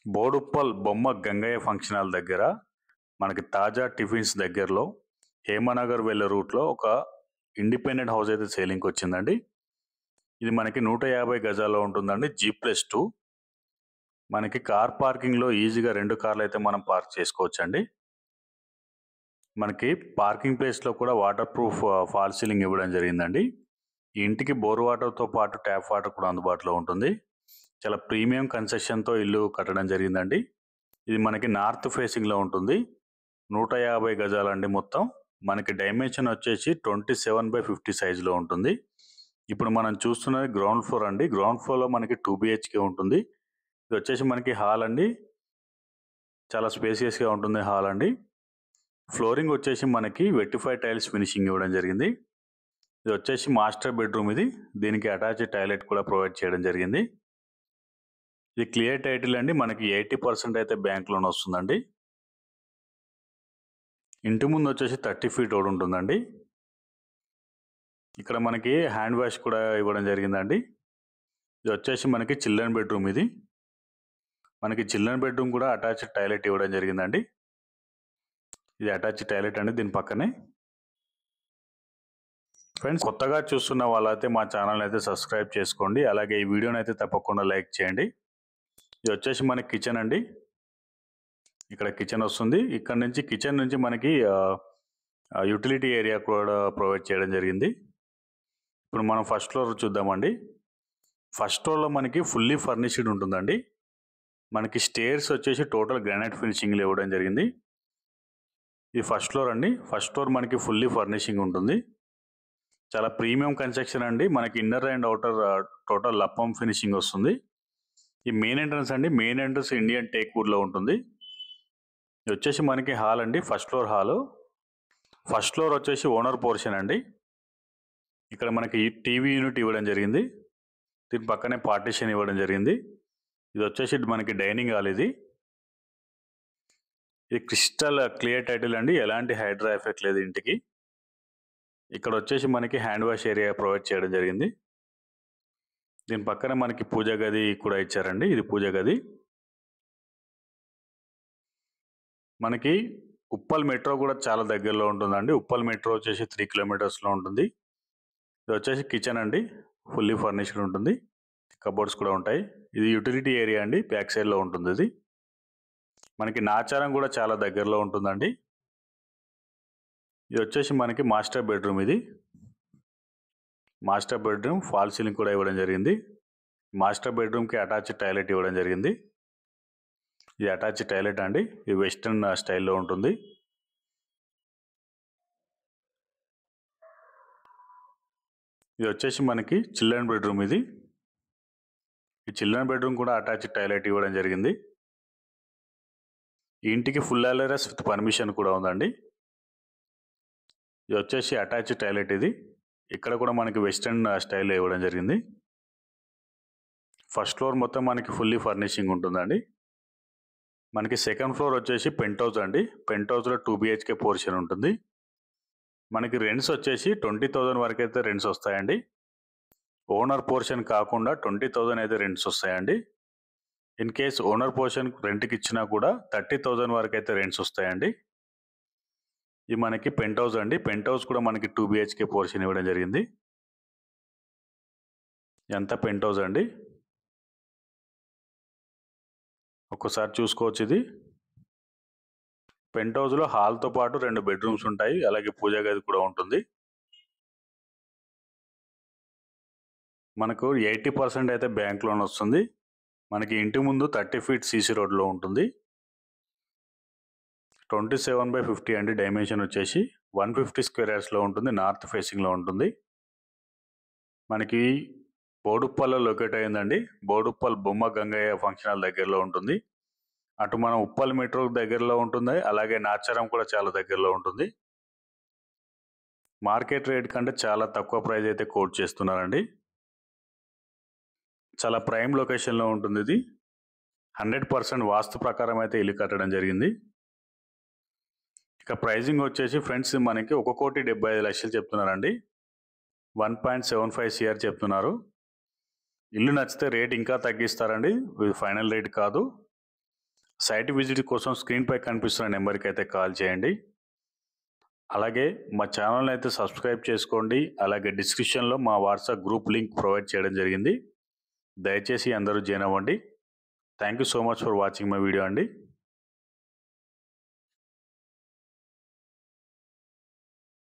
బోడుప్పల్ బొమ్మ Gangaiah function hall దగ్గర మనకి తాజా టిఫిన్స్ దగ్గరలో హేమనగర్ వెళ్ళే రూట్లో ఒక ఇండిపెండెంట్ హౌస్ అయితే సేలింగ్కి వచ్చిందండి. ఇది మనకి 150 గజాల్లో ఉంటుందండి. G+2 మనకి కార్ పార్కింగ్లో ఈజీగా 2 కార్లు అయితే మనం పార్క్ చేసుకోవచ్చండి. మనకి పార్కింగ్ ప్లేస్లో కూడా వాటర్ ప్రూఫ్ ఫాల్ సీలింగ్ ఇవ్వడం జరిగిందండి. ఈ ఇంటికి బోర్ వాటర్తో పాటు ట్యాప్ వాటర్ కూడా అందుబాటులో ఉంటుంది. చాలా ప్రీమియం కన్సెషన్తో ఇల్లు కట్టడం జరిగిందండి. ఇది మనకి నార్త్ ఫేసింగ్లో ఉంటుంది. 150 గజాలండి మొత్తం. మనకి డైమెన్షన్ వచ్చేసి 27/50 సైజులో ఉంటుంది. ఇప్పుడు మనం చూస్తున్నది గ్రౌండ్ ఫ్లోర్ అండి. గ్రౌండ్ ఫ్లోర్లో మనకి 2 BHK ఉంటుంది. ఇది వచ్చేసి మనకి హాల్ అండి. చాలా స్పేసియస్గా ఉంటుంది హాల్ అండి. ఫ్లోరింగ్ వచ్చేసి మనకి వెట్టిఫై టైల్స్ ఫినిషింగ్ ఇవ్వడం జరిగింది. ఇది వచ్చేసి మాస్టర్ బెడ్రూమ్. ఇది దీనికి అటాచ్డ్ టాయిలెట్ కూడా ప్రొవైడ్ చేయడం జరిగింది. ఇది క్లియర్ టైటిల్ అండి. మనకి 80% అయితే బ్యాంక్ లోన్ వస్తుందండి. ఇంటి ముందు వచ్చేసి 30 ఫీట్ రోడ్ ఉంటుందండి. ఇక్కడ మనకి హ్యాండ్ వాష్ కూడా ఇవ్వడం జరిగిందండి. ఇది వచ్చేసి మనకి చిల్డ్రన్ బెడ్రూమ్. ఇది మనకి చిల్డ్రన్ బెడ్రూమ్ కూడా అటాచ్డ్ టాయిలెట్ ఇవ్వడం జరిగిందండి. ఇది అటాచ్డ్ టాయిలెట్ అండి దీని పక్కనే. ఫ్రెండ్స్, కొత్తగా చూస్తున్న వాళ్ళైతే మా ఛానల్ అయితే సబ్స్క్రైబ్ చేసుకోండి. అలాగే ఈ వీడియోని అయితే తప్పకుండా లైక్ చేయండి. ఇది వచ్చేసి మనకి కిచెన్ అండి. ఇక్కడ కిచెన్ వస్తుంది. ఇక్కడ నుంచి కిచెన్ నుంచి మనకి యూటిలిటీ ఏరియా కూడా ప్రొవైడ్ చేయడం జరిగింది. ఇప్పుడు మనం ఫస్ట్ ఫ్లోర్ చూద్దామండి. ఫస్ట్ ఫ్లోర్లో మనకి ఫుల్లీ ఫర్నిష్డ్ ఉంటుందండి. మనకి స్టేర్స్ వచ్చేసి టోటల్ గ్రానైట్ ఫినిషింగ్లో ఇవ్వడం జరిగింది. ఇది ఫస్ట్ ఫ్లోర్ అండి. ఫస్ట్ ఫ్లోర్ మనకి ఫుల్లీ ఫర్నిషింగ్ ఉంటుంది. చాలా ప్రీమియం కన్స్ట్రక్షన్ అండి. మనకి ఇన్నర్ అండ్ అవుటర్ టోటల్ లప్పం ఫినిషింగ్ వస్తుంది. ఈ మెయిన్ ఎంట్రన్స్ అండి. మెయిన్ ఎంట్రన్స్ ఇండియన్ టేక్ వుడ్లో ఉంటుంది. ఇది వచ్చేసి మనకి హాల్ అండి. First floor hall. First floor వచ్చేసి ఓనర్ పోర్షన్ అండి. ఇక్కడ మనకి టీవీ యూనిట్ ఇవ్వడం జరిగింది. దీని పక్కనే పార్టీషన్ ఇవ్వడం జరిగింది. ఇది వచ్చేసి మనకి డైనింగ్ హాల్. ఇది క్రిస్టల్ క్లియర్ టైటిల్ అండి. ఎలాంటి హైడ్రా ఎఫెక్ట్ లేదు ఇంటికి. ఇక్కడ వచ్చేసి మనకి హ్యాండ్ వాష్ ఏరియా ప్రొవైడ్ చేయడం జరిగింది. దీని పక్కన మనకి పూజా గది కూడా ఇచ్చారండి. ఇది పూజా గది. మనకి ఉప్పల్ మెట్రో కూడా చాలా దగ్గరలో ఉంటుందండి. ఉప్పల్ మెట్రో వచ్చేసి 3 కిలోమీటర్స్లో ఉంటుంది. ఇది వచ్చేసి కిచెన్ అండి. ఫుల్లీ ఫర్నిష్డ్ ఉంటుంది. కబోర్డ్స్ కూడా ఉంటాయి. ఇది యూటిలిటీ ఏరియా అండి. బ్యాక్ సైడ్లో ఉంటుంది. ఇది మనకి నాచారం కూడా చాలా దగ్గరలో ఉంటుందండి. ఇది వచ్చేసి మనకి మాస్టర్ బెడ్రూమ్. ఇది మాస్టర్ బెడ్రూమ్. ఫాల్ సీలింగ్ కూడా ఇవ్వడం జరిగింది. మాస్టర్ బెడ్రూమ్కి అటాచ్డ్ టాయిలెట్ ఇవ్వడం జరిగింది. ఇది అటాచ్డ్ టాయిలెట్ అండి. ఇది వెస్టర్న్ స్టైల్లో ఉంటుంది. ఇది వచ్చేసి మనకి చిల్డ్రన్ బెడ్రూమ్. ఇది ఈ చిల్డ్రన్ బెడ్రూమ్ కూడా అటాచ్డ్ టాయిలెట్ ఇవ్వడం జరిగింది. ఈ ఇంటికి ఫుల్ అలైరస్ విత్ పర్మిషన్ కూడా ఉందండి. ఇది వచ్చేసి అటాచ్డ్ టాయిలెట్. ఇది ఇక్కడ కూడా మనకి వెస్టర్న్ స్టైల్లో ఇవ్వడం జరిగింది. ఫస్ట్ ఫ్లోర్ మొత్తం మనకి ఫుల్లీ ఫర్నిషింగ్ ఉంటుందండి. మనకి సెకండ్ ఫ్లోర్ వచ్చేసి పెంట్ హౌస్ అండి. పెంట్ హౌస్లో 2 BHK పోర్షన్ ఉంటుంది. మనకి రెంట్స్ వచ్చేసి 20,000 వరకు అయితే రెంట్స్ వస్తాయండి. ఓనర్ పోర్షన్ కాకుండా 20,000 అయితే రెంట్స్ వస్తాయండి. ఇన్ కేస్ ఓనర్ పోర్షన్ రెంట్కి ఇచ్చినా కూడా 30,000 వరకు అయితే రెంట్స్ వస్తాయండి. ఇది మనకి పెంట్ హౌస్ అండి. పెంట్ హౌస్ కూడా మనకి 2 BHK పోర్షన్ ఇవ్వడం జరిగింది. ఎంత పెంట్ హౌస్ అండి. ఒక్కసారి చూసుకోవచ్చు. ఇది పెంట్ హౌస్లో హాల్తో పాటు 2 బెడ్రూమ్స్ ఉంటాయి. అలాగే పూజా గది కూడా ఉంటుంది. మనకు 80% అయితే బ్యాంక్ లోన్ వస్తుంది. మనకి ఇంటి ముందు 30 ఫీట్ CC రోడ్లో ఉంటుంది. 27/50 అండి. డైమెన్షన్ వచ్చేసి 150 స్క్వేర్ యార్డ్స్లో ఉంటుంది. నార్త్ ఫేసింగ్లో ఉంటుంది. మనకి బోడుప్పల్లో లొకేట్ అయిందండి. బోడుప్పల్ బొమ్మ గంగయ్య ఫంక్షన్ హాల్ దగ్గరలో ఉంటుంది. అటు మనం ఉప్పల్ మెట్రో దగ్గరలో ఉంటుంది. అలాగే నాచారం కూడా చాలా దగ్గరలో ఉంటుంది. మార్కెట్ రేట్ కంటే చాలా తక్కువ ప్రైస్ అయితే కోట్ చేస్తున్నారండి. చాలా ప్రైమ్ లొకేషన్లో ఉంటుంది. ఇది 100% వాస్తు ప్రకారం అయితే ఇల్లు కట్టడం జరిగింది. ఇక ప్రైజింగ్ వచ్చేసి ఫ్రెండ్స్ మనకి 1,75,00,000 చెప్తున్నారండి. 1.75 CR చెప్తున్నారు. ఇల్లు నచ్చితే రేట్ ఇంకా తగ్గిస్తారండి. ఇది ఫైనల్ రేట్ కాదు. సైట్ విజిట్ కోసం స్క్రీన్పై కనిపిస్తున్న నెంబర్కి అయితే కాల్ చేయండి. అలాగే మా ఛానల్ని అయితే సబ్స్క్రైబ్ చేసుకోండి. అలాగే డిస్క్రిప్షన్లో మా వాట్సాప్ గ్రూప్ లింక్ ప్రొవైడ్ చేయడం జరిగింది. దయచేసి అందరూ జాయిన్ అవ్వండి. Thank you so much for watching my video అండి.